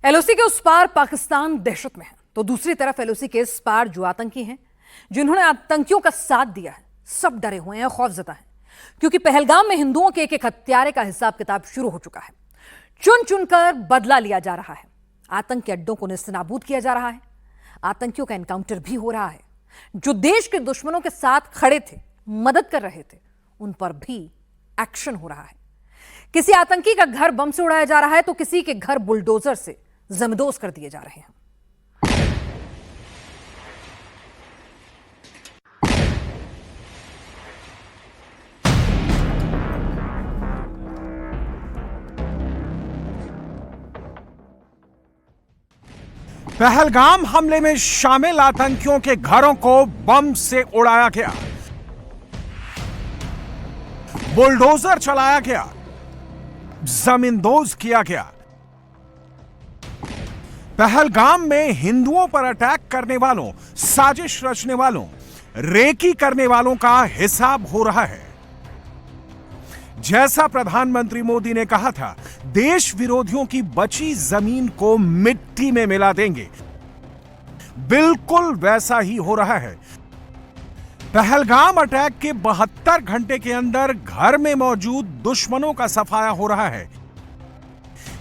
LOC के उस पार पाकिस्तान दहशत में है, तो दूसरी तरफ एलओसी के इस पार जो आतंकी हैं, जिन्होंने आतंकियों का साथ दिया है, सब डरे हुए हैं, खौफजदा हैं, क्योंकि पहलगाम में हिंदुओं के एक हत्यारे का हिसाब किताब शुरू हो चुका है। चुन चुनकर बदला लिया जा रहा है, आतंक के अड्डों को नेस्तनाबूद किया जा रहा है, आतंकियों का एनकाउंटर भी हो रहा है। जो देश के दुश्मनों के साथ खड़े थे, मदद कर रहे थे, उन पर भी एक्शन हो रहा है। किसी आतंकी का घर बम से उड़ाया जा रहा है, तो किसी के घर बुलडोजर से जमदोज कर दिए जा रहे हैं। पहलगाम हमले में शामिल आतंकियों के घरों को बम से उड़ाया गया, बुलडोजर चलाया गया, जमींदोज किया गया। पहलगाम में हिंदुओं पर अटैक करने वालों, साजिश रचने वालों, रेकी करने वालों का हिसाब हो रहा है। जैसा प्रधानमंत्री मोदी ने कहा था, देश विरोधियों की बची जमीन को मिट्टी में मिला देंगे, बिल्कुल वैसा ही हो रहा है। पहलगाम अटैक के 72 घंटे के अंदर घर में मौजूद दुश्मनों का सफाया हो रहा है।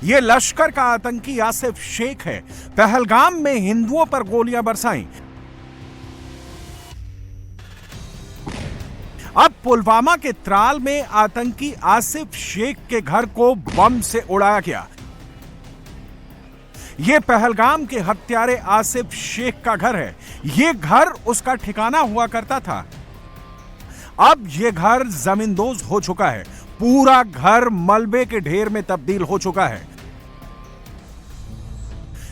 यह लश्कर का आतंकी आसिफ शेख है। पहलगाम में हिंदुओं पर गोलियां बरसाई। अब पुलवामा के त्राल में आतंकी आसिफ शेख के घर को बम से उड़ाया गया। यह पहलगाम के हत्यारे आसिफ शेख का घर है। यह घर उसका ठिकाना हुआ करता था। अब यह घर जमींदोज हो चुका है। पूरा घर मलबे के ढेर में तब्दील हो चुका है।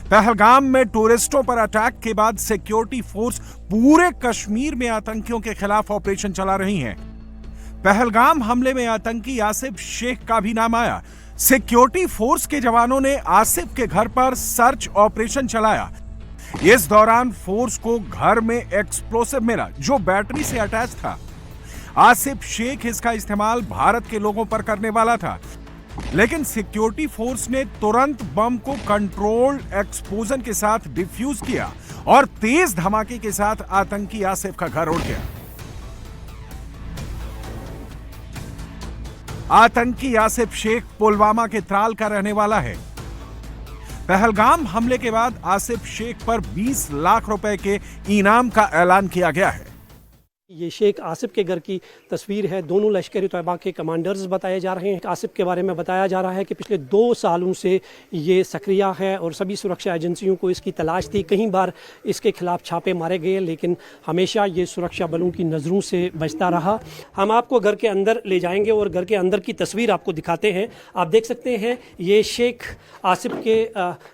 पहलगाम में टूरिस्टों पर अटैक के बाद सिक्योरिटी फोर्स पूरे कश्मीर में आतंकियों के खिलाफ ऑपरेशन चला रही हैं। पहलगाम हमले में आतंकी आसिफ शेख का भी नाम आया। सिक्योरिटी फोर्स के जवानों ने आसिफ के घर पर सर्च ऑपरेशन चलाया। इस दौरान फोर्स को घर में एक्सप्लोसिव मिला, जो बैटरी से अटैच था। आसिफ शेख इसका इस्तेमाल भारत के लोगों पर करने वाला था, लेकिन सिक्योरिटी फोर्स ने तुरंत बम को कंट्रोल्ड एक्सप्लोजन के साथ डिफ्यूज किया और तेज धमाके के साथ आतंकी आसिफ का घर उड़ गया। आतंकी आसिफ शेख पुलवामा के त्राल का रहने वाला है। पहलगाम हमले के बाद आसिफ शेख पर 20 लाख रुपए के इनाम का ऐलान किया गया है। ये शेख आसिफ के घर की तस्वीर है। दोनों लश्करी तैयबा के कमांडर्स बताए जा रहे हैं। आसिफ के बारे में बताया जा रहा है कि पिछले 2 सालों से ये सक्रिय है और सभी सुरक्षा एजेंसियों को इसकी तलाश थी। कई बार इसके खिलाफ छापे मारे गए, लेकिन हमेशा ये सुरक्षा बलों की नज़रों से बचता रहा। हम आपको घर के अंदर ले जाएंगे और घर के अंदर की तस्वीर आपको दिखाते हैं। आप देख सकते हैं, ये शेख आसिफ के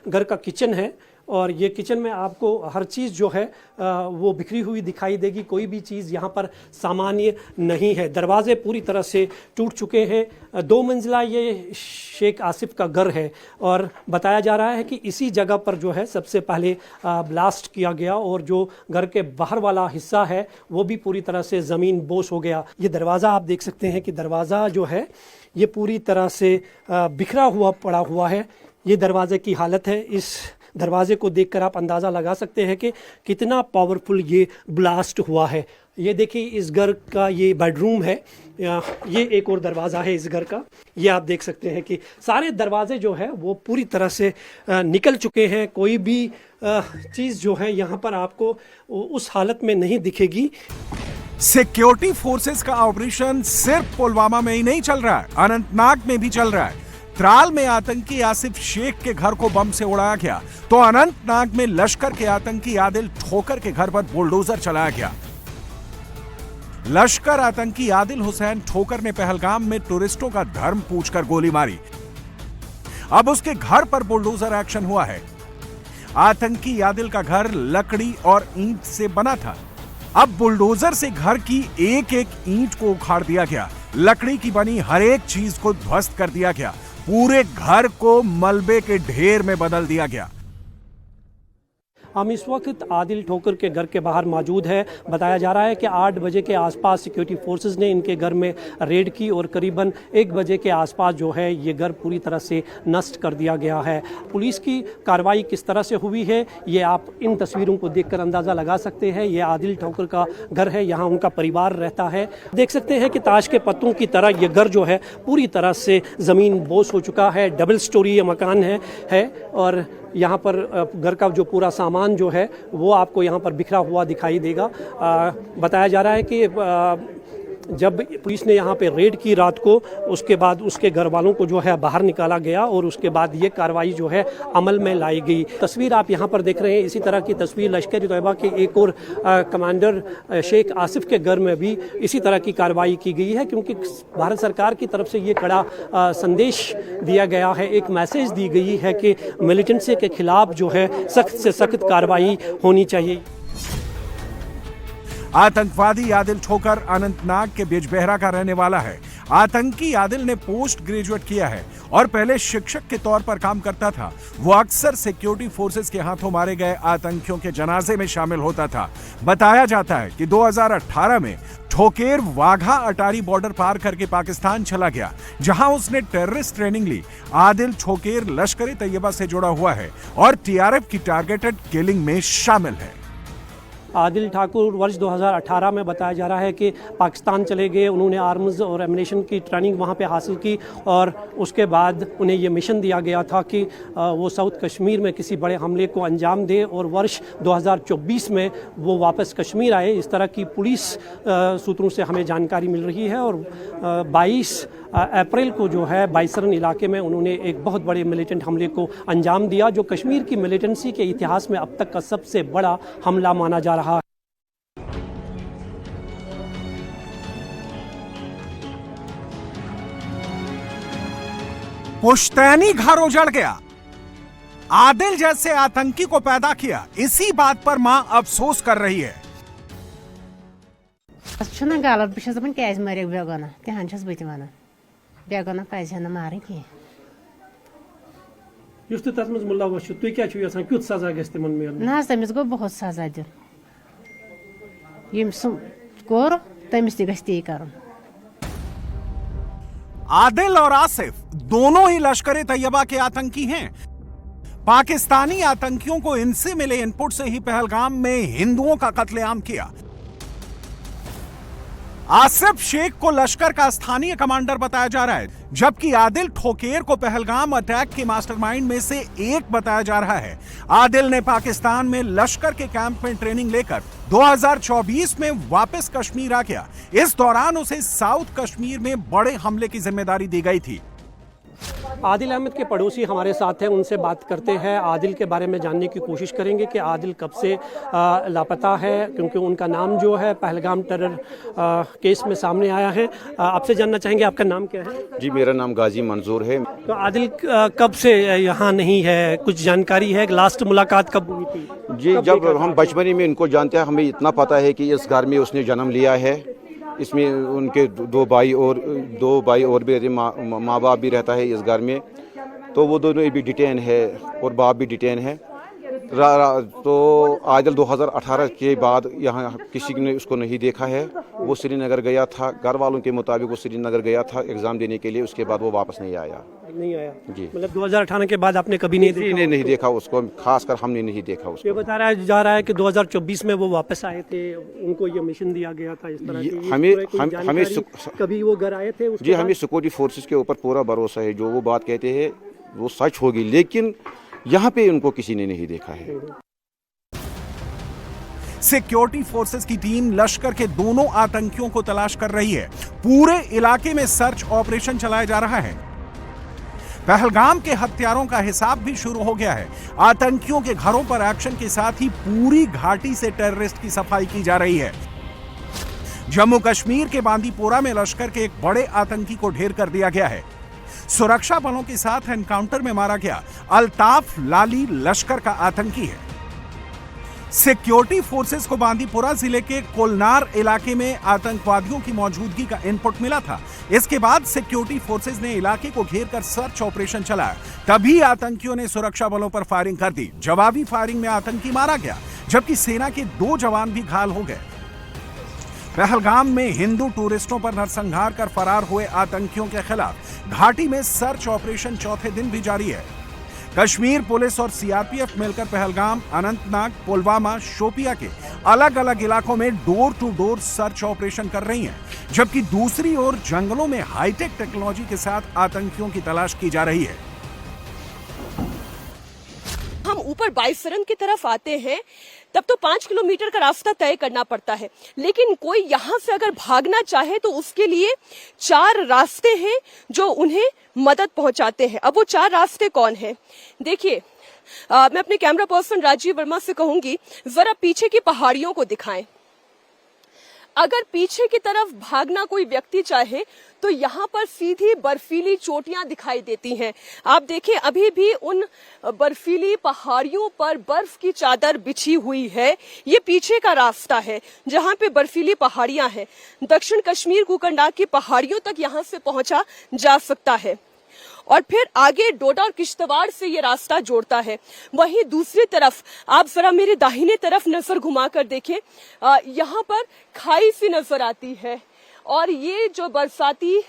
घर का किचन है और ये किचन में आपको हर चीज़ जो है वो बिखरी हुई दिखाई देगी। कोई भी चीज़ यहाँ पर सामान्य नहीं है। दरवाजे पूरी तरह से टूट चुके हैं। 2 मंजिला ये शेख आसिफ का घर है और बताया जा रहा है कि इसी जगह पर जो है सबसे पहले ब्लास्ट किया गया और जो घर के बाहर वाला हिस्सा है वो भी पूरी तरह से ज़मीन बोस हो गया। ये दरवाज़ा आप देख सकते हैं कि दरवाज़ा जो है ये पूरी तरह से बिखरा हुआ पड़ा हुआ है। ये दरवाजे की हालत है। इस दरवाजे को देखकर आप अंदाज़ा लगा सकते हैं कि कितना पावरफुल ये ब्लास्ट हुआ है। ये देखिए, इस घर का ये बेडरूम है। ये एक और दरवाज़ा है इस घर का। ये आप देख सकते हैं कि सारे दरवाजे जो है वो पूरी तरह से निकल चुके हैं। कोई भी चीज़ जो है यहाँ पर आपको उस हालत में नहीं दिखेगी। सिक्योरिटी फोर्सेस का ऑपरेशन सिर्फ पुलवामा में ही नहीं चल रहा है, अनंतनाग में भी चल रहा है। त्राल में आतंकी आसिफ शेख के घर को बम से उड़ाया गया, तो अनंतनाग में लश्कर के आतंकी आदिल ठोकर के घर पर बुलडोजर चलाया गया। लश्कर आतंकी आदिल हुसैन ठोकर ने पहलगाम में टूरिस्टों का धर्म पूछकर गोली मारी। अब उसके घर पर बुलडोजर एक्शन हुआ है। आतंकी आदिल का घर लकड़ी और ईंट से बना था। अब बुलडोजर से घर की एक एक ईंट को उखाड़ दिया गया। लकड़ी की बनी हर एक चीज को ध्वस्त कर दिया गया। पूरे घर को मलबे के ढेर में बदल दिया गया। हम इस वक्त आदिल ठोकर के घर के बाहर मौजूद है। बताया जा रहा है कि 8 बजे के आसपास सिक्योरिटी फोर्सेस ने इनके घर में रेड की और करीबन 1 बजे के आसपास जो है ये घर पूरी तरह से नष्ट कर दिया गया है। पुलिस की कार्रवाई किस तरह से हुई है ये आप इन तस्वीरों को देखकर अंदाज़ा लगा सकते हैं। ये आदिल ठोकर का घर है, यहाँ उनका परिवार रहता है। देख सकते हैं कि ताश के पत्तों की तरह ये घर जो है पूरी तरह से ज़मीन बोस हो चुका है। डबल स्टोरी ये मकान है और यहाँ पर घर का जो पूरा सामान जो है वो आपको यहाँ पर बिखरा हुआ दिखाई देगा। बताया जा रहा है कि जब पुलिस ने यहाँ पे रेड की रात को, उसके बाद उसके घर वालों को जो है बाहर निकाला गया और उसके बाद ये कार्रवाई जो है अमल में लाई गई। तस्वीर आप यहाँ पर देख रहे हैं, इसी तरह की तस्वीर लश्कर तैयबा के एक और कमांडर शेख आसिफ के घर में भी इसी तरह की कार्रवाई की गई है, क्योंकि भारत सरकार की तरफ से ये कड़ा संदेश दिया गया है, एक मैसेज दी गई है कि मिलिटेंसी के खिलाफ जो है सख्त से सख्त कार्रवाई होनी चाहिए। आतंकवादी आदिल ठोकर अनंतनाग के बिजबेहरा का रहने वाला है। आतंकी आदिल ने पोस्ट ग्रेजुएट किया है और पहले शिक्षक के तौर पर काम करता था। वो अक्सर सिक्योरिटी फोर्सेस के हाथों मारे गए आतंकियों के जनाजे में शामिल होता था। बताया जाता है कि 2018 में ठोकेर वाघा अटारी बॉर्डर पार करके पाकिस्तान चला गया, जहां उसने टेररिस्ट ट्रेनिंग ली। आदिल ठोकेर लश्कर तैयबा से जुड़ा हुआ है और टीआरएफ की टारगेटेड किलिंग में शामिल है। आदिल ठाकुर वर्ष 2018 में बताया जा रहा है कि पाकिस्तान चले गए। उन्होंने आर्म्स और एमिनेशन की ट्रेनिंग वहाँ पे हासिल की और उसके बाद उन्हें ये मिशन दिया गया था कि वो साउथ कश्मीर में किसी बड़े हमले को अंजाम दे और वर्ष 2024 में वो वापस कश्मीर आए। इस तरह की पुलिस सूत्रों से हमें जानकारी मिल रही है और 22 अप्रैल को जो है बाइसरन इलाके में उन्होंने एक बहुत बड़े मिलिटेंट हमले को अंजाम दिया, जो कश्मीर की मिलिटेंसी के इतिहास में अब तक का सबसे बड़ा हमला माना जा रहा है। पुश्तैनी घर उजड़ गया, आदिल जैसे आतंकी को पैदा किया, इसी बात पर मां अफसोस कर रही है। गलत बहुत दपान क्या मारे बेगना तहन बह वन बेगना पज मारे कह ना तमिस गो बहुत सजा दिन यम कोर तमिस ती कर। आदिल और आसिफ दोनों ही लश्कर तैयबा के आतंकी हैं। पाकिस्तानी आतंकियों को इनसे मिले इनपुट से ही पहलगाम में हिंदुओं का कत्लेआम किया। आसिफ शेख को लश्कर का स्थानीय कमांडर बताया जा रहा है, जबकि आदिल ठोकेर को पहलगाम अटैक के मास्टरमाइंड में से एक बताया जा रहा है। आदिल ने पाकिस्तान में लश्कर के कैंप में ट्रेनिंग लेकर 2024 में वापस कश्मीर आ गया। इस दौरान उसे साउथ कश्मीर में बड़े हमले की जिम्मेदारी दी गई थी। आदिल अहमद के पड़ोसी हमारे साथ हैं, उनसे बात करते हैं। आदिल के बारे में जानने की कोशिश करेंगे कि आदिल कब से लापता है, क्योंकि उनका नाम जो है पहलगाम टेरर केस में सामने आया है। आपसे जानना चाहेंगे आपका नाम क्या है? जी, मेरा नाम गाजी मंजूर है। तो आदिल कब से यहाँ नहीं है, कुछ जानकारी है? लास्ट मुलाकात कब हुई थी? जी, जब हम बचपन में इनको जानते हैं, हमें इतना पता है कि इस घर में उसने जन्म लिया है। इसमें उनके दो भाई और भी रहते, माँ बाप भी रहता है इस घर में। तो वो दोनों भी डिटेन है और बाप भी डिटेन है। तो आदिल 2018 के बाद यहाँ किसी ने उसको नहीं देखा है। वो श्रीनगर गया था, घर वालों के मुताबिक वो श्रीनगर गया था एग्ज़ाम देने के लिए। उसके बाद वो वापस नहीं आया जी। मतलब 2018 के बाद आपने कभी नहीं देखा उसको, खासकर हमने नहीं देखा उसको। ये बताया जा रहा है कि 2024 में वो वापस आए थे, उनको ये मिशन दिया गया था इस तरह की। हमें कभी वो घर आए थे? जी, हमें सिक्योरिटी फोर्सेस के ऊपर पूरा भरोसा है, जो वो बात कहते हैं वो सच होगी, लेकिन यहाँ पे उनको किसी ने नहीं देखा है। सिक्योरिटी फोर्सेस की टीम लश्कर के दोनों आतंकियों को तलाश कर रही है। पूरे इलाके में सर्च ऑपरेशन चलाया जा रहा है। पहलगाम के हत्यारों का हिसाब भी शुरू हो गया है। आतंकियों के घरों पर एक्शन के साथ ही पूरी घाटी से टेररिस्ट की सफाई की जा रही है। जम्मू कश्मीर के बांदीपोरा में लश्कर के एक बड़े आतंकी को ढेर कर दिया गया है। सुरक्षा बलों के साथ एनकाउंटर में मारा गया अल्ताफ लाली लश्कर का आतंकी है। सिक्योरिटी फोर्सेस को बांदीपुरा जिले के कोलनार इलाके में आतंकवादियों की मौजूदगी का इनपुट मिला था। इसके बाद सिक्योरिटी फोर्सेस ने इलाके को घेर कर सर्च ऑपरेशन चलाया। तभी आतंकियों ने सुरक्षा बलों पर फायरिंग कर दी। जवाबी फायरिंग में आतंकी मारा गया, जबकि सेना के 2 जवान भी घायल हो गए। पहलगाम में हिंदू टूरिस्टों पर नरसंहार कर फरार हुए आतंकियों के खिलाफ घाटी में सर्च ऑपरेशन चौथे दिन भी जारी है। कश्मीर पुलिस और सीआरपीएफ मिलकर पहलगाम, अनंतनाग, पुलवामा, शोपिया के अलग अलग इलाकों में door to door search operation कर रही हैं, जबकि दूसरी ओर जंगलों में हाईटेक टेक्नोलॉजी के साथ आतंकियों की तलाश की जा रही है। हम ऊपर बाईसरन की तरफ आते हैं तब तो 5 किलोमीटर का रास्ता तय करना पड़ता है, लेकिन कोई यहाँ से अगर भागना चाहे तो उसके लिए 4 रास्ते हैं जो उन्हें मदद पहुंचाते हैं। अब वो 4 रास्ते कौन हैं? देखिए, मैं अपने कैमरा पर्सन राजीव वर्मा से कहूंगी, जरा पीछे की पहाड़ियों को दिखाएं। अगर पीछे की तरफ भागना कोई व्यक्ति चाहे तो यहाँ पर सीधी बर्फीली चोटियां दिखाई देती हैं। आप देखें, अभी भी उन बर्फीली पहाड़ियों पर बर्फ की चादर बिछी हुई है। ये पीछे का रास्ता है जहाँ पे बर्फीली पहाड़ियां हैं। दक्षिण कश्मीर कुकंडा की पहाड़ियों तक यहाँ से पहुंचा जा सकता है और फिर आगे डोडा और किश्तवाड़ से ये रास्ता जोड़ता है। वहीं दूसरी तरफ आप जरा मेरे दाहिने तरफ नजर घुमाकर देखें, यहाँ पर खाई सी नजर आती है और ये जो बरसाती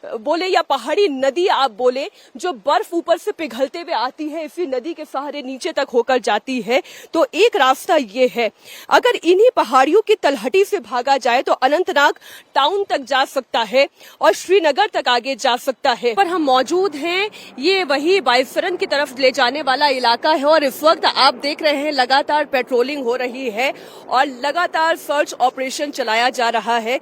बोले या पहाड़ी नदी आप बोले, जो बर्फ ऊपर से पिघलते हुए आती है, इसी नदी के सहारे नीचे तक होकर जाती है। तो एक रास्ता ये है, अगर इन्हीं पहाड़ियों की तलहटी से भागा जाए तो अनंतनाग टाउन तक जा सकता है और श्रीनगर तक आगे जा सकता है। पर हम मौजूद हैं, ये वही बाईसरन की तरफ ले जाने वाला इलाका है और इस वक्त आप देख रहे हैं लगातार पेट्रोलिंग हो रही है और लगातार सर्च ऑपरेशन चलाया जा रहा है।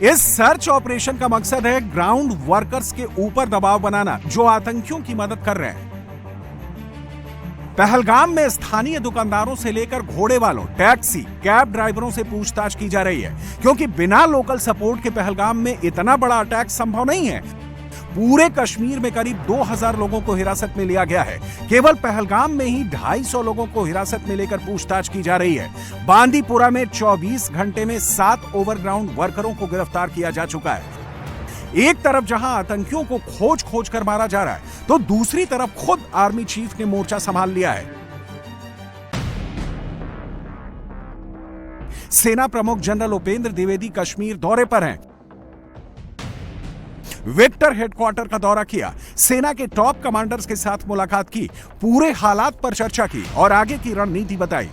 इस सर्च ऑपरेशन का मकसद है ग्राउंड वर्कर्स के ऊपर दबाव बनाना, जो आतंकियों की मदद कर रहे हैं। पहलगाम में स्थानीय दुकानदारों से लेकर घोड़े वालों, टैक्सी, कैब ड्राइवरों से पूछताछ की जा रही है, क्योंकि बिना लोकल सपोर्ट के पहलगाम में इतना बड़ा अटैक संभव नहीं है। पूरे कश्मीर में करीब 2000 लोगों को हिरासत में लिया गया है। केवल पहलगाम में ही 250 लोगों को हिरासत में लेकर पूछताछ की जा रही है। बांदीपुरा में 24 घंटे में 7 ओवरग्राउंड वर्करों को गिरफ्तार किया जा चुका है। एक तरफ जहां आतंकियों को खोज कर मारा जा रहा है, तो दूसरी तरफ खुद आर्मी चीफ ने मोर्चा संभाल लिया है। सेना प्रमुख जनरल उपेंद्र द्विवेदी कश्मीर दौरे पर हैं। वेक्टर हेडक्वार्टर का दौरा किया, सेना के टॉप कमांडर्स के साथ मुलाकात की, पूरे हालात पर चर्चा की और आगे की रणनीति बताई।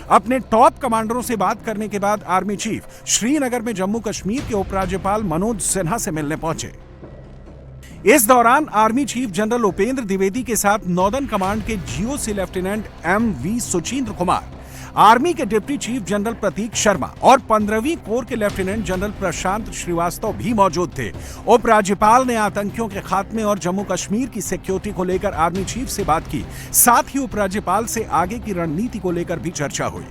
अपने टॉप कमांडरों से बात करने के बाद आर्मी चीफ श्रीनगर में जम्मू कश्मीर के उपराज्यपाल मनोज सिन्हा से मिलने पहुंचे। इस दौरान army chief general Upendra Dwivedi के साथ नॉर्दर्न कमांड के GOC lieutenant M V Suchindra Kumar, army के deputy chief general Prateek Sharma और 15वीं कोर के लेफ्टिनेंट जनरल प्रशांत श्रीवास्तव भी मौजूद थे। उपराज्यपाल ने आतंकियों के खात्मे और जम्मू कश्मीर की सिक्योरिटी को लेकर आर्मी चीफ से बात की। साथ ही उपराज्यपाल से आगे की रणनीति को लेकर भी चर्चा हुई।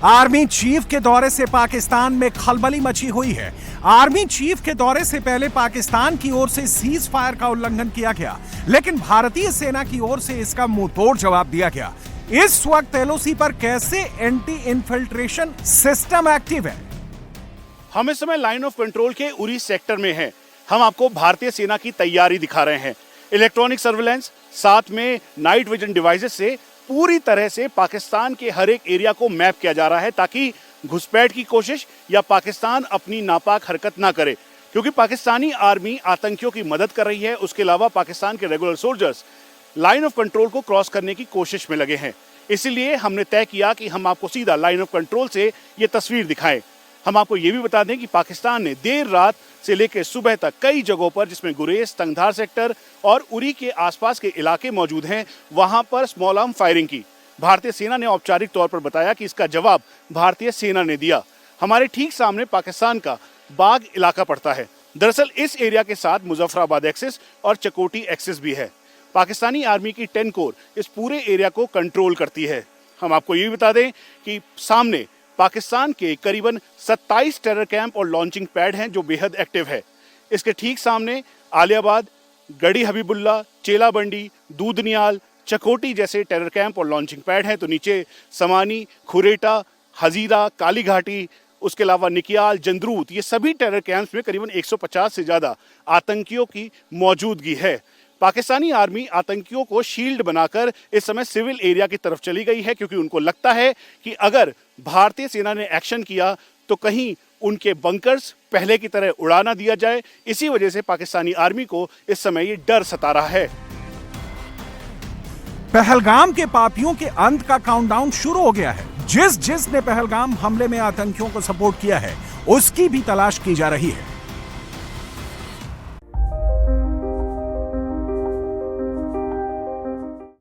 आर्मी चीफ के दौरे से पाकिस्तान में खलबली मची हुई है। आर्मी चीफ के दौरे से पहले पाकिस्तान की ओर से सीज फायर का उल्लंघन किया गया, लेकिन भारतीय सेना की ओर से इसका मुंहतोड़ जवाब दिया गया। इस वक्त एलओसी पर कैसे एंटी इन्फिल्ट्रेशन सिस्टम एक्टिव है? हम इस समय लाइन ऑफ कंट्रोल के उरी सेक्टर में हैं। हम आपको भारतीय सेना की तैयारी दिखा रहे हैं। इलेक्ट्रॉनिक सर्विलेंस, साथ में नाइट विजन डिवाइसेस से पूरी तरह से पाकिस्तान के हर एक एरिया को मैप किया जा रहा है, ताकि घुसपैठ की कोशिश या पाकिस्तान अपनी नापाक हरकत ना करे। क्योंकि पाकिस्तानी आर्मी आतंकियों की मदद कर रही है, उसके अलावा पाकिस्तान के regular soldiers line of control को क्रॉस करने की कोशिश में लगे हैं। इसीलिए हमने तय किया कि हम आपको सीधा लाइन ऑफ कंट्रोल से ये तस्वीर दिखाएं। हम आपको ये भी बता दें कि पाकिस्तान ने देर रात से लेकर सुबह तक कई जगहों पर, जिसमें गुरेज, तंगधार सेक्टर और उरी के आसपास के इलाके मौजूद हैं, वहां पर स्मॉल आर्म फायरिंग की। भारतीय सेना ने औपचारिक तौर पर बताया कि इसका जवाब भारतीय सेना ने दिया। हमारे ठीक सामने पाकिस्तान का बाग इलाका पड़ता है। दरअसल इस एरिया के साथ मुजफ्फराबाद एक्सिस और चकोटी एक्सिस भी है। पाकिस्तानी आर्मी की 10 कोर इस पूरे एरिया को कंट्रोल करती है। हम आपको ये भी बता दें कि सामने पाकिस्तान के करीबन 27 टेरर कैंप और लॉन्चिंग पैड हैं, जो बेहद एक्टिव है। इसके ठीक सामने आलियाबाद, गढ़ी हबीबुल्ला, चेला बंडी, दूधनियाल, चकोटी जैसे टेरर कैंप और लॉन्चिंग पैड हैं, तो नीचे समानी, खुरेटा, हजीरा, काली घाटी, उसके अलावा निकियाल, जंद्रूत, ये सभी टेरर कैंप्स में करीबन 150 से ज़्यादा आतंकियों की मौजूदगी है। पाकिस्तानी आर्मी आतंकियों को शील्ड बनाकर इस समय सिविल एरिया की तरफ चली गई है, क्योंकि उनको लगता है कि अगर भारतीय सेना ने एक्शन किया तो कहीं उनके बंकर्स पहले की तरह उड़ा ना दिया जाए। इसी वजह से पाकिस्तानी आर्मी को इस समय ये डर सता रहा है। पहलगाम के पापियों के अंत का काउंटडाउन शुरू हो गया है। जिसने पहलगाम हमले में आतंकियों को सपोर्ट किया है उसकी भी तलाश की जा रही है।